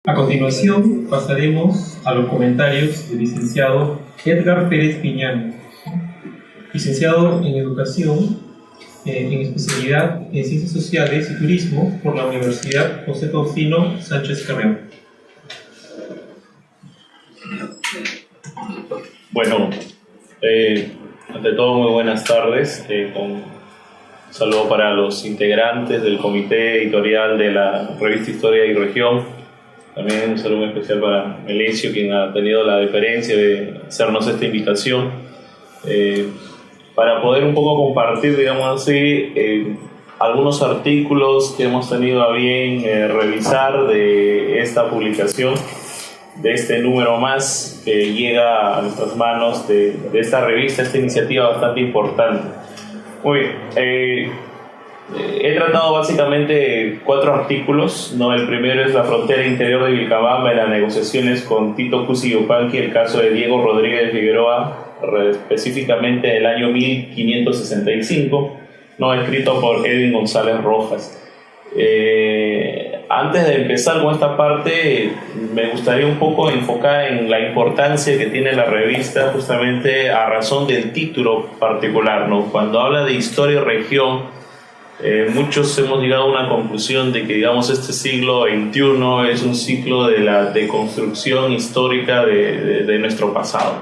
A continuación, pasaremos a los comentarios del licenciado Edgar Pérez Piñán, licenciado en Educación, en especialidad en Ciencias Sociales y Turismo por la Universidad José Faustino Sánchez Carrero. Bueno, ante todo muy buenas tardes, un saludo para los integrantes del comité editorial de la revista Historia y Región. También un saludo muy especial para Melesio, quien ha tenido la deferencia de hacernos esta invitación para poder un poco compartir, digamos así, algunos artículos que hemos tenido a bien revisar de esta publicación, de este número más que llega a nuestras manos de esta revista, esta iniciativa bastante importante. Muy bien, he tratado básicamente 4 artículos, ¿no? El primero es la frontera interior de Vilcabamba en las negociaciones con Tito Cusi Yupanqui, el caso de Diego Rodríguez de Figueroa, específicamente del año 1565, ¿no? Escrito por Edwin González Rojas. Antes de empezar con esta parte, me gustaría un poco enfocar en la importancia que tiene la revista justamente a razón del título particular, ¿no? Cuando habla de historia y región, muchos hemos llegado a una conclusión de que, digamos, este siglo XXI es un ciclo de la deconstrucción histórica de nuestro pasado,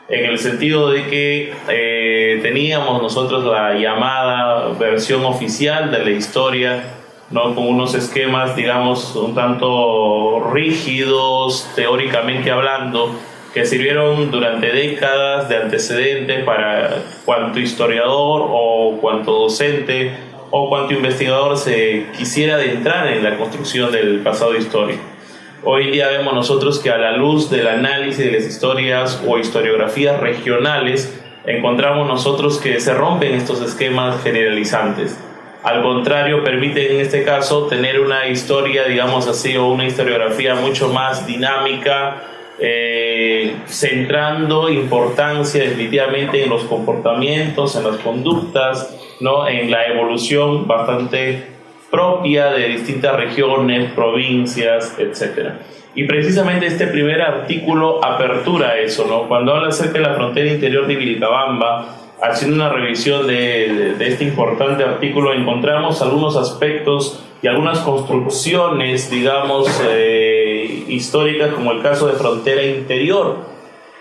en el sentido de que teníamos nosotros la llamada versión oficial de la historia, ¿no? Con unos esquemas, digamos, un tanto rígidos teóricamente hablando, que sirvieron durante décadas de antecedente para cuanto historiador o cuanto docente o cuanto investigador se quisiera adentrar en la construcción del pasado histórico. Hoy día vemos nosotros que a la luz del análisis de las historias o historiografías regionales, encontramos nosotros que se rompen estos esquemas generalizantes. Al contrario, permiten en este caso tener una historia, digamos así, o una historiografía mucho más dinámica, centrando importancia definitivamente en los comportamientos, en las conductas, ¿no? En la evolución bastante propia de distintas regiones, provincias, etc. Y precisamente este primer artículo apertura eso, ¿no? Cuando habla acerca de la frontera interior de Vilcabamba, haciendo una revisión de este importante artículo, encontramos algunos aspectos y algunas construcciones, digamos, históricas, como el caso de frontera interior.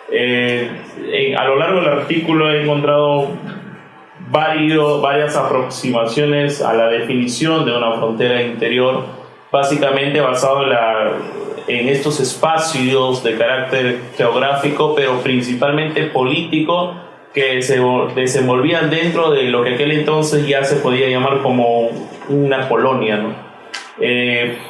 A lo largo del artículo he encontrado varias aproximaciones a la definición de una frontera interior, básicamente basado en estos espacios de carácter geográfico, pero principalmente político, que se desenvolvían dentro de lo que aquel entonces ya se podía llamar como una colonia, ¿no?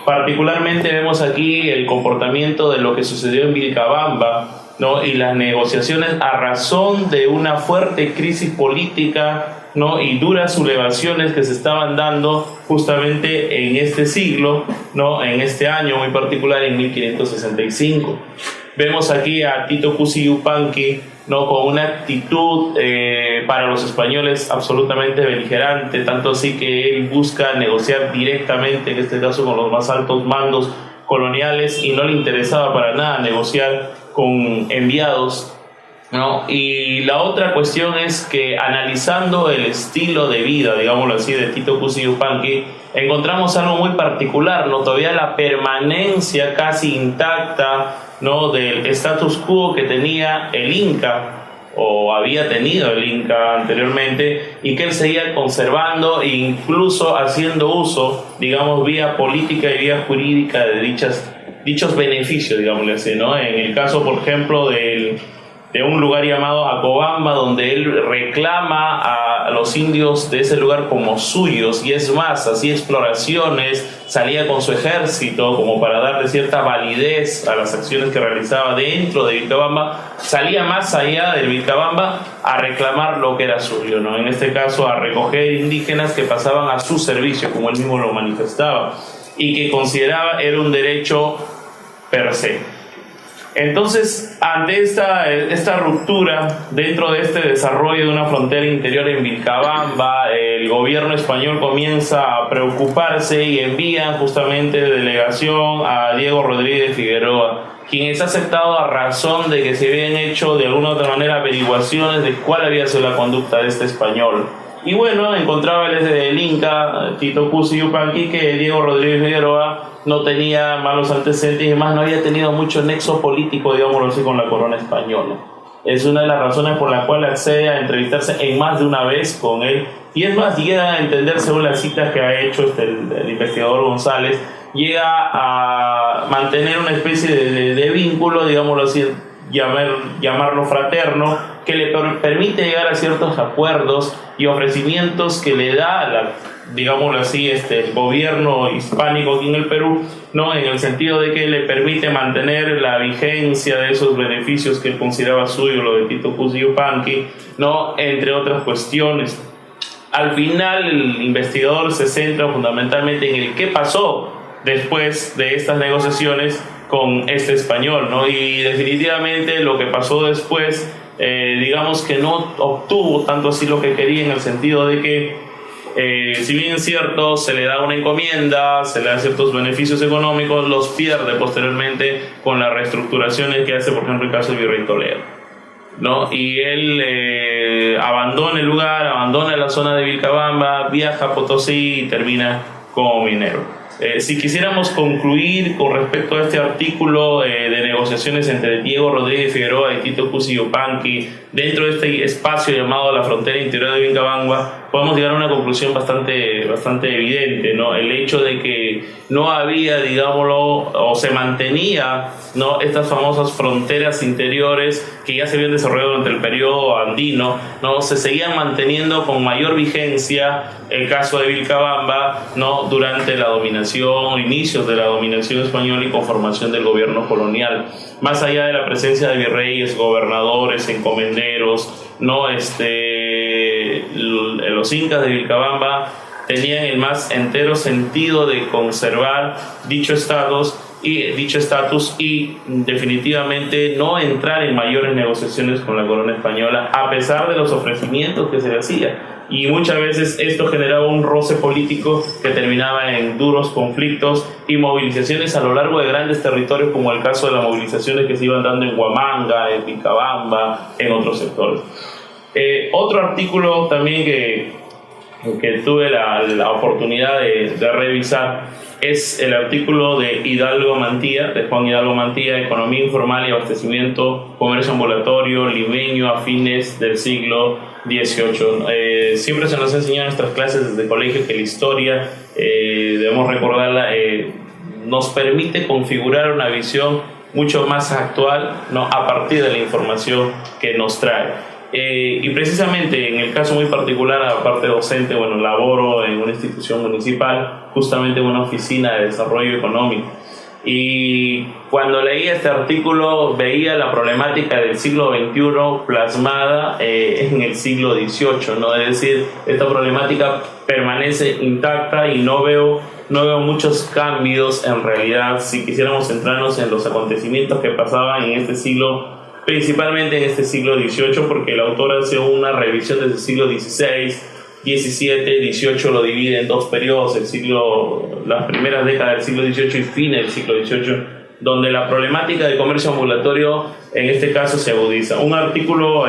Particularmente vemos aquí el comportamiento de lo que sucedió en Vilcabamba, ¿no? Y las negociaciones a razón de una fuerte crisis política, ¿no? Y duras sublevaciones que se estaban dando justamente en este siglo, ¿no? En este año muy particular, en 1565. Vemos aquí a Tito Cusi Yupanqui, ¿no? Con una actitud para los españoles absolutamente beligerante, tanto así que él busca negociar directamente, en este caso con los más altos mandos coloniales, y no le interesaba para nada negociar con enviados, ¿no? Y la otra cuestión es que, analizando el estilo de vida, digámoslo así, de Tito Cusi Yupanqui, encontramos algo muy particular, ¿no? Todavía la permanencia casi intacta, ¿no? Del status quo que tenía el Inca, o había tenido el Inca anteriormente, y que él seguía conservando e incluso haciendo uso, digamos, vía política y vía jurídica de dichos beneficios, digámosle así, ¿no? En el caso, por ejemplo, de un lugar llamado Acobamba, donde él reclama a los indios de ese lugar como suyos, y es más, hacía exploraciones, salía con su ejército como para darle cierta validez a las acciones que realizaba dentro de Vilcabamba, salía más allá de Vilcabamba a reclamar lo que era suyo, ¿no? En este caso, a recoger indígenas que pasaban a su servicio, como él mismo lo manifestaba, y que consideraba era un derecho per se. Entonces, ante esta ruptura dentro de este desarrollo de una frontera interior en Vilcabamba, el gobierno español comienza a preocuparse y envía justamente delegación a Diego Rodríguez Figueroa, quien es aceptado a razón de que se habían hecho de alguna u otra manera averiguaciones de cuál había sido la conducta de este español. Y bueno, encontraba el Inca, Tito Cusi Yupanqui, que Diego Rodríguez Figueroa no tenía malos antecedentes y además no había tenido mucho nexo político, digámoslo así, con la corona española. Es una de las razones por la cual accede a entrevistarse en más de una vez con él. Y es más, llega a entender, según las citas que ha hecho el investigador González, llega a mantener una especie de vínculo, digámoslo así, llamarlo fraterno, que le permite llegar a ciertos acuerdos y ofrecimientos que le da digámoslo así, el gobierno hispánico aquí en el Perú, ¿no? En el sentido de que le permite mantener la vigencia de esos beneficios que él consideraba suyo, lo de Tito Cusi Yupanqui, ¿no? Entre otras cuestiones. Al final, el investigador se centra fundamentalmente en el qué pasó después de estas negociaciones con este español, ¿no? Y definitivamente lo que pasó después, digamos que no obtuvo tanto así lo que quería, en el sentido de que si bien es cierto, se le da una encomienda, se le da ciertos beneficios económicos, los pierde posteriormente con las reestructuraciones que hace, por ejemplo, el caso de Virrey Toledo, ¿no? Y él abandona el lugar, abandona la zona de Vilcabamba, viaja a Potosí y termina como minero. Si quisiéramos concluir con respecto a este artículo de negociaciones entre Diego Rodríguez Figueroa y Tito Cusi Yupanqui dentro de este espacio llamado la frontera interior de Vilcabamba, podemos llegar a una conclusión bastante evidente, ¿no? El hecho de que no había, digámoslo, o se mantenía, ¿no?, estas famosas fronteras interiores que ya se habían desarrollado durante el periodo andino, ¿no? Se seguían manteniendo con mayor vigencia el caso de Vilcabamba, ¿no?, durante la dominación, inicios de la dominación española y conformación del gobierno colonial. Más allá de la presencia de virreyes, gobernadores, encomenderos, ¿no?, los incas de Vilcabamba tenían el más entero sentido de conservar dicho estatus y definitivamente no entrar en mayores negociaciones con la corona española, a pesar de los ofrecimientos que se le hacía. Y muchas veces esto generaba un roce político que terminaba en duros conflictos y movilizaciones a lo largo de grandes territorios, como el caso de las movilizaciones que se iban dando en Huamanga, en Vilcabamba, en otros sectores. Otro artículo también que tuve la oportunidad de revisar es el artículo de Juan Hidalgo Mantilla, Economía Informal y Abastecimiento, Comercio Ambulatorio, limeño a fines del siglo XVIII. Siempre se nos ha enseñado en nuestras clases desde colegio que la historia, debemos recordarla, nos permite configurar una visión mucho más actual, ¿no?, a partir de la información que nos trae. Y precisamente en el caso muy particular, aparte docente, laboro en una institución municipal, justamente en una oficina de desarrollo económico. Y cuando leía este artículo veía la problemática del siglo XXI plasmada en el siglo XVIII, ¿no? Es decir, esta problemática permanece intacta y no veo muchos cambios en realidad si quisiéramos centrarnos en los acontecimientos que pasaban en este siglo, principalmente en este siglo XVIII, porque el autor hace una revisión desde el siglo XVI, XVII, XVIII lo divide en dos periodos, las primeras décadas del siglo XVIII y fines del siglo XVIII, donde la problemática del comercio ambulatorio en este caso se agudiza. Un artículo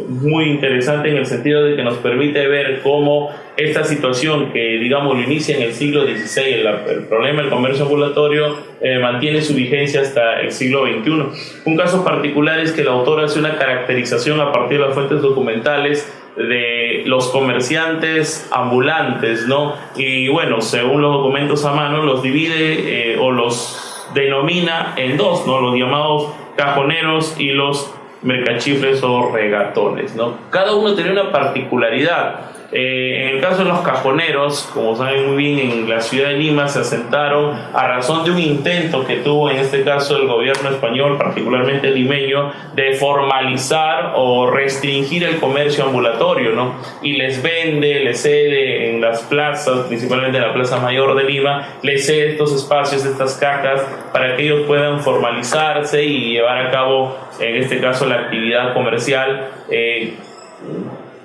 muy interesante en el sentido de que nos permite ver cómo esta situación que, digamos, lo inicia en el siglo XVI, el problema del comercio ambulatorio, mantiene su vigencia hasta el siglo XXI. Un caso particular es que el autor hace una caracterización a partir de las fuentes documentales de los comerciantes ambulantes, ¿no? Y bueno, según los documentos a mano, los divide o los denomina en dos, ¿no?, los llamados cajoneros y los mercachifles o regatones, ¿no? Cada uno tenía una particularidad. En el caso de los cajoneros, como saben muy bien, en la ciudad de Lima se asentaron a razón de un intento que tuvo en este caso el gobierno español, particularmente limeño, de formalizar o restringir el comercio ambulatorio, ¿no? Y les vende, les cede en las plazas, principalmente en la Plaza Mayor de Lima, les cede estos espacios, estas cajas, para que ellos puedan formalizarse y llevar a cabo, en este caso, la actividad comercial,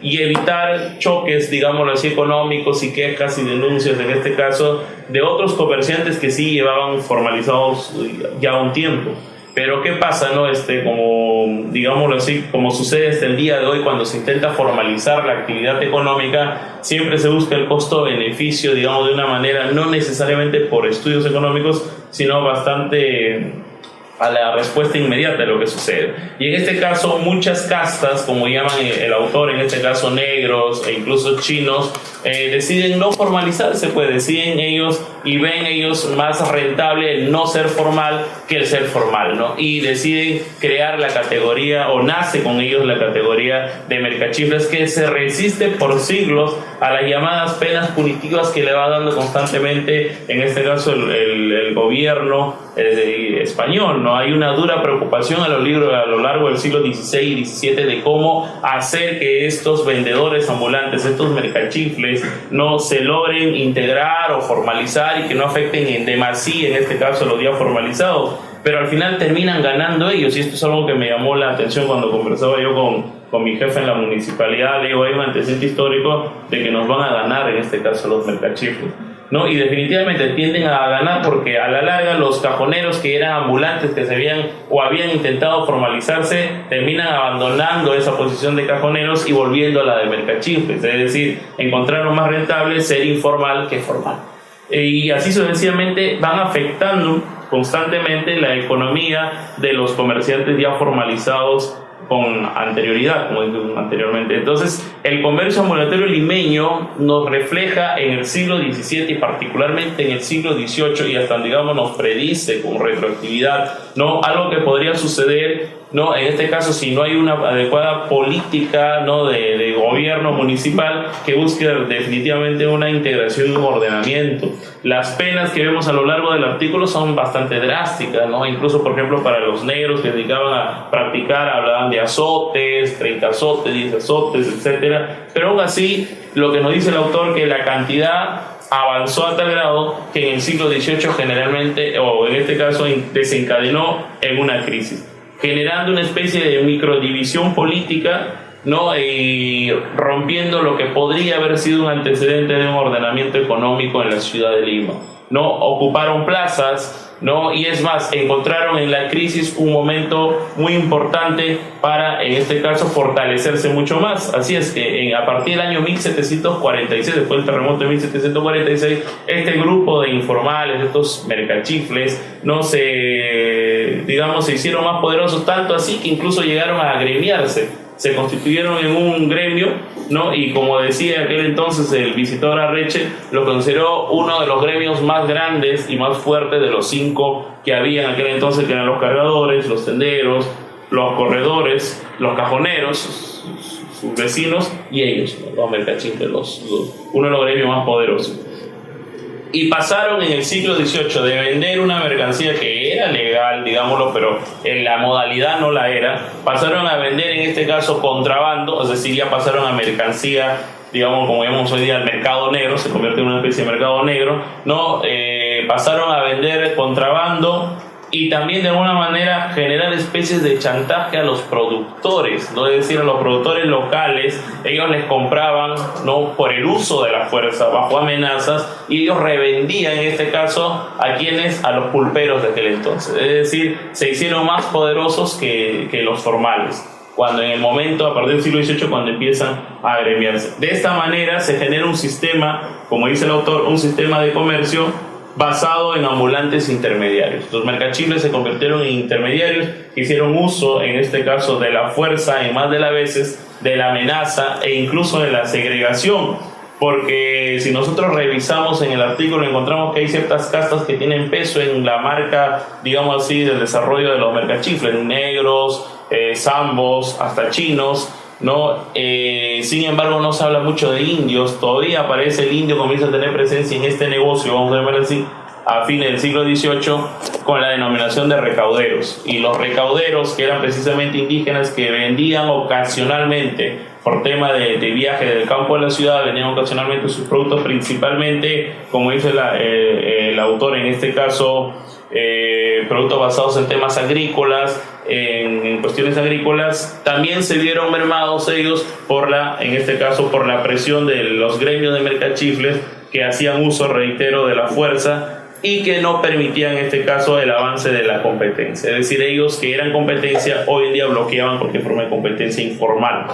y evitar choques, digámoslo así, económicos y quejas y denuncias, en este caso, de otros comerciantes que sí llevaban formalizados ya un tiempo. Pero ¿qué pasa, no? Como, digámoslo así, como sucede hasta el día de hoy, cuando se intenta formalizar la actividad económica, siempre se busca el costo-beneficio, digamos, de una manera, no necesariamente por estudios económicos, sino bastante a la respuesta inmediata de lo que sucede. Y en este caso, muchas castas, como llaman el autor, en este caso negros e incluso chinos, deciden no formalizarse, pues deciden ellos y ven ellos más rentable el no ser formal que el ser formal, ¿no? Y deciden crear la categoría, o nace con ellos la categoría de mercachifles, que se resiste por siglos a las llamadas penas punitivas que le va dando constantemente, en este caso, el gobierno español, ¿no? Hay una dura preocupación a lo largo del siglo XVI y XVII de cómo hacer que estos vendedores ambulantes, estos mercachifles, no se logren integrar o formalizar y que no afecten en demasía, en este caso, los ya formalizados. Pero al final terminan ganando ellos, y esto es algo que me llamó la atención cuando conversaba yo con mi jefe en la municipalidad. Le digo, hay un antecedente histórico de que nos van a ganar, en este caso, los mercachifles, ¿no? Y definitivamente tienden a ganar porque a la larga los cajoneros que eran ambulantes, que se habían intentado formalizarse, terminan abandonando esa posición de cajoneros y volviendo a la de mercachifles. Es decir, encontraron más rentable ser informal que formal. Y así sucesivamente van afectando constantemente la economía de los comerciantes ya formalizados con anterioridad, como dije anteriormente. Entonces, el comercio ambulatorio limeño nos refleja en el siglo XVII y particularmente en el siglo XVIII, y hasta, digamos, nos predice con retroactividad, ¿no? Algo que podría suceder, ¿no? En este caso, si no hay una adecuada política, ¿no? de gobierno municipal que busque definitivamente una integración y un ordenamiento. Las penas que vemos a lo largo del artículo son bastante drásticas, ¿no? Incluso, por ejemplo, para los negros que se dedicaban a practicar, hablaban de azotes, 30 azotes, 10 azotes, etcétera. Pero aún así, lo que nos dice el autor, que la cantidad avanzó a tal grado que en el siglo XVIII generalmente, o en este caso, desencadenó en una crisis, generando una especie de microdivisión política, ¿no? Y rompiendo lo que podría haber sido un antecedente de un ordenamiento económico en la ciudad de Lima, ¿no? Ocuparon plazas, ¿no? Y es más, encontraron en la crisis un momento muy importante para, en este caso, fortalecerse mucho más. Así es que a partir del año 1746, después del terremoto de 1746, este grupo de informales, estos mercachifles, no se hicieron más poderosos, tanto así que incluso llegaron a agremiarse. Se constituyeron en un gremio, ¿no? Y como decía en aquel entonces el visitador Arreche, lo consideró uno de los gremios más grandes y más fuertes de los 5 que había en aquel entonces, que eran los cargadores, los tenderos, los corredores, los cajoneros, sus vecinos, y ellos, los mercachifles, uno de los gremios más poderosos. Y pasaron en el siglo XVIII de vender una mercancía que era legal, digámoslo, pero en la modalidad no la era, pasaron a vender, en este caso, contrabando, es decir, ya pasaron a mercancía, digamos, como llamamos hoy día, el mercado negro, se convirtió en una especie de mercado negro, ¿no? Pasaron a vender contrabando y también de alguna manera generar especies de chantaje a los productores, ¿no? Es decir, a los productores locales, ellos les compraban, ¿no? Por el uso de la fuerza, bajo amenazas, y ellos revendían, en este caso, a los pulperos de aquel entonces. Es decir, se hicieron más poderosos que los formales, cuando en el momento, a partir del siglo XVIII, cuando empiezan a agremiarse. De esta manera se genera un sistema, como dice el autor, un sistema de comercio basado en ambulantes intermediarios. Los mercachifles se convirtieron en intermediarios que hicieron uso, en este caso, de la fuerza, en más de las veces, de la amenaza e incluso de la segregación. Porque si nosotros revisamos en el artículo, encontramos que hay ciertas castas que tienen peso en la marca, digamos así, del desarrollo de los mercachifles, negros, zambos, hasta chinos, ¿no? Sin embargo, no se habla mucho de indios. Todavía aparece el indio, comienza a tener presencia en este negocio, vamos a llamar así, a fines del siglo XVIII, con la denominación de recauderos. Y los recauderos, que eran precisamente indígenas que vendían ocasionalmente, por tema de viaje del campo a la ciudad, vendían ocasionalmente sus productos, principalmente, como dice el autor en este caso, productos basados en temas agrícolas, en cuestiones agrícolas. También se vieron mermados ellos en este caso, por la presión de los gremios de mercachifles que hacían uso, reitero, de la fuerza y que no permitían en este caso el avance de la competencia. Es decir, ellos que eran competencia hoy en día bloqueaban cualquier forma de competencia informal.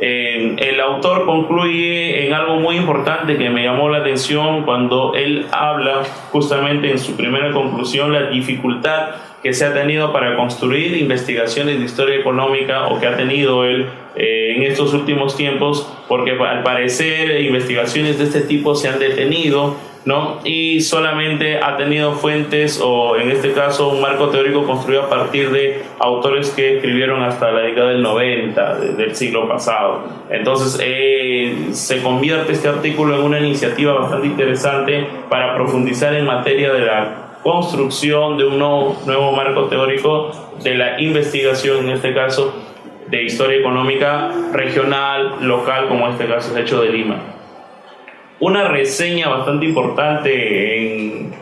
El autor concluye en algo muy importante que me llamó la atención cuando él habla justamente en su primera conclusión, la dificultad que se ha tenido para construir investigaciones de historia económica, o que ha tenido él en estos últimos tiempos, porque al parecer investigaciones de este tipo se han detenido, ¿no? Y solamente ha tenido fuentes, o en este caso un marco teórico construido a partir de autores que escribieron hasta la década del 90 del siglo pasado. Entonces se convierte este artículo en una iniciativa bastante interesante para profundizar en materia de la construcción de un nuevo marco teórico de la investigación, en este caso de historia económica regional, local, como en este caso es hecho de Lima. Una reseña bastante importante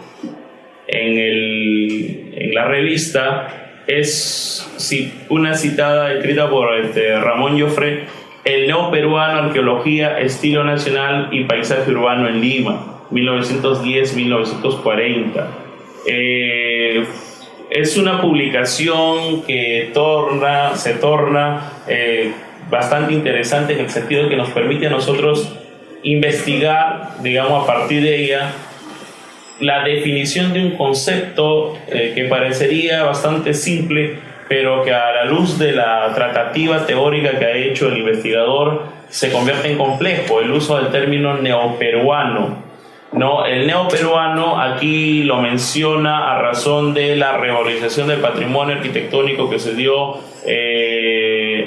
en la revista es una citada escrita por Ramón Joffre, El neoperuano, arqueología, estilo nacional y paisaje urbano en Lima, 1910-1940. Es una publicación que se torna bastante interesante, en el sentido de que nos permite a nosotros investigar, digamos, a partir de ella, la definición de un concepto que parecería bastante simple, pero que a la luz de la tratativa teórica que ha hecho el investigador se convierte en complejo. El uso del término neoperuano, ¿no? El neoperuano aquí lo menciona a razón de la revalorización del patrimonio arquitectónico que se dio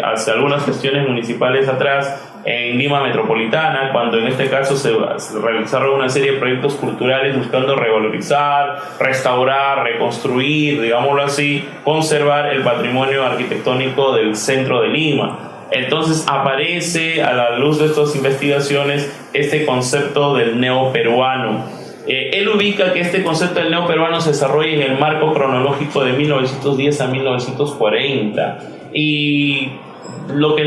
hace algunas gestiones municipales atrás en Lima metropolitana, cuando en este caso se realizaron una serie de proyectos culturales buscando revalorizar, restaurar, reconstruir, digámoslo así, conservar el patrimonio arquitectónico del centro de Lima. Entonces aparece a la luz de estas investigaciones este concepto del neoperuano. Él ubica que este concepto del neoperuano se desarrolla en el marco cronológico de 1910 a 1940, y lo que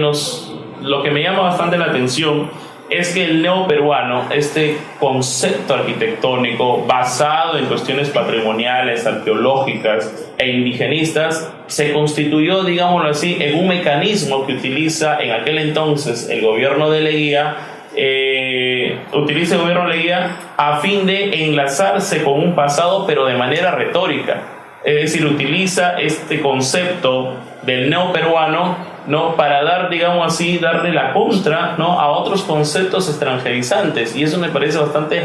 me llama bastante la atención es que el neoperuano, este concepto arquitectónico basado en cuestiones patrimoniales, arqueológicas e indigenistas, se constituyó, digámoslo así, en un mecanismo que utiliza en aquel entonces el gobierno de Leguía, a fin de enlazarse con un pasado, pero de manera retórica. Es decir, utiliza este concepto del neoperuano, ¿no?, para darle la contra, ¿no?, a otros conceptos extranjerizantes. Y eso me parece bastante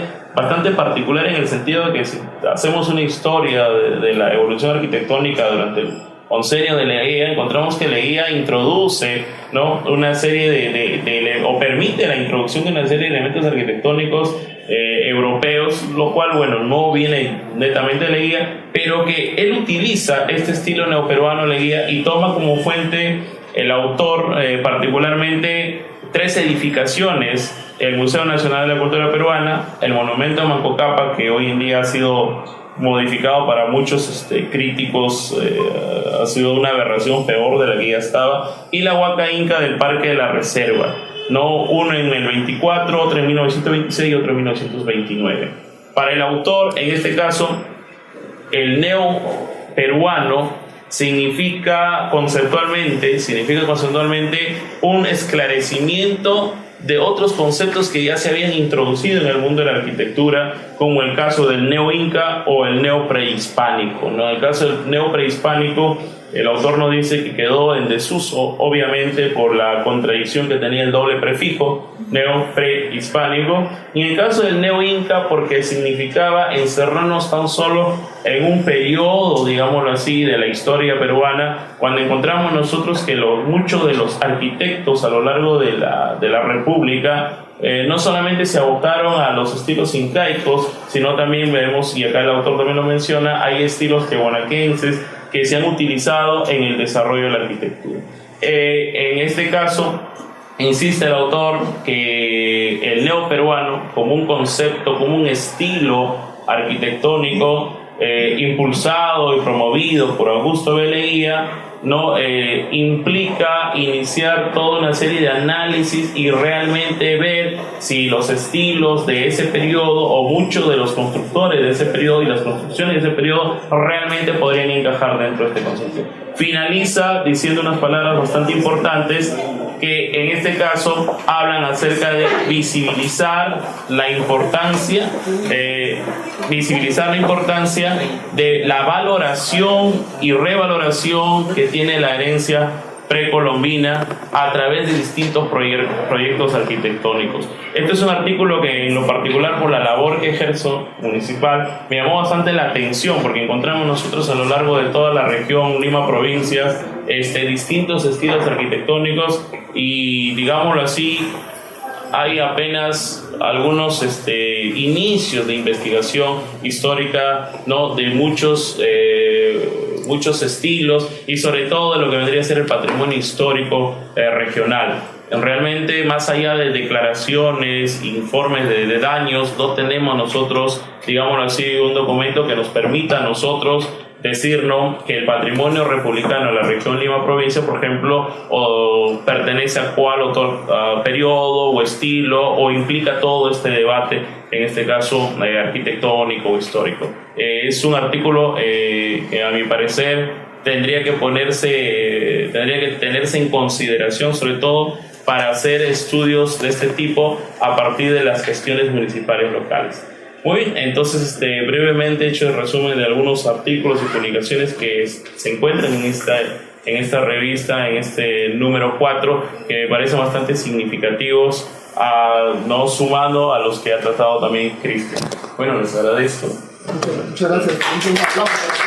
particular, en el sentido de que si hacemos una historia de la evolución arquitectónica durante el oncenio de Leguía, encontramos que Leguía introduce, ¿no?, una serie o permite la introducción de una serie de elementos arquitectónicos europeos, lo cual, bueno, no viene netamente de Leguía, pero que él utiliza este estilo neoperuano Leguía y toma como fuente el autor particularmente 3 edificaciones: el Museo Nacional de la Cultura Peruana, el Monumento a Manco Cápac, que hoy en día ha sido modificado para muchos críticos, ha sido una aberración peor de la que ya estaba, y la Huaca Inca del Parque de la Reserva, ¿no? Uno en el 24, otro en 1926 y otro en 1929. Para el autor, en este caso, el neoperuano significa conceptualmente un esclarecimiento de otros conceptos que ya se habían introducido en el mundo de la arquitectura, como el caso del neo-inca o el neo-prehispánico, ¿no? El caso del neo-prehispánico El autor nos dice que quedó en desuso, obviamente por la contradicción que tenía el doble prefijo neo-prehispánico, y en el caso del neo-inca porque significaba encerrarnos tan solo en un periodo, digámoslo así, de la historia peruana, cuando encontramos nosotros que muchos de los arquitectos a lo largo de la República no solamente se abocaron a los estilos incaicos, sino también vemos, y acá el autor también lo menciona, hay estilos tehuanaquenses que se han utilizado en el desarrollo de la arquitectura. En este caso, insiste el autor que el neoperuano, como un concepto, como un estilo arquitectónico impulsado y promovido por Augusto B. Leguía, ¿no? Implica iniciar toda una serie de análisis y realmente ver si los estilos de ese periodo o muchos de los constructores de ese periodo y las construcciones de ese periodo realmente podrían encajar dentro de este concepto. Finaliza diciendo unas palabras bastante importantes que en este caso hablan acerca de visibilizar la importancia de la valoración y revaloración que tiene la herencia precolombina a través de distintos proyectos arquitectónicos. Este es un artículo que en lo particular por la labor que ejerzo municipal me llamó bastante la atención porque encontramos nosotros a lo largo de toda la región, Lima provincias, distintos estilos arquitectónicos y digámoslo así, hay apenas algunos inicios de investigación histórica, ¿no? De muchos estilos y sobre todo de lo que vendría a ser el patrimonio histórico regional. Realmente, más allá de declaraciones, informes de daños, no tenemos nosotros, digámoslo así, un documento que nos permita a nosotros decirnos que el patrimonio republicano de la región Lima provincia, por ejemplo, o pertenece a cuál otro periodo o estilo, o implica todo este debate, en este caso arquitectónico o histórico. Es un artículo que a mi parecer tendría que tenerse en consideración, sobre todo para hacer estudios de este tipo a partir de las gestiones municipales locales. Muy bien, entonces brevemente he hecho el resumen de algunos artículos y publicaciones que se encuentran en esta revista, en este número 4, que me parecen bastante significativos, no sumando a los que ha tratado también Cristian. Bueno, les agradezco. Muchas gracias. Un aplauso.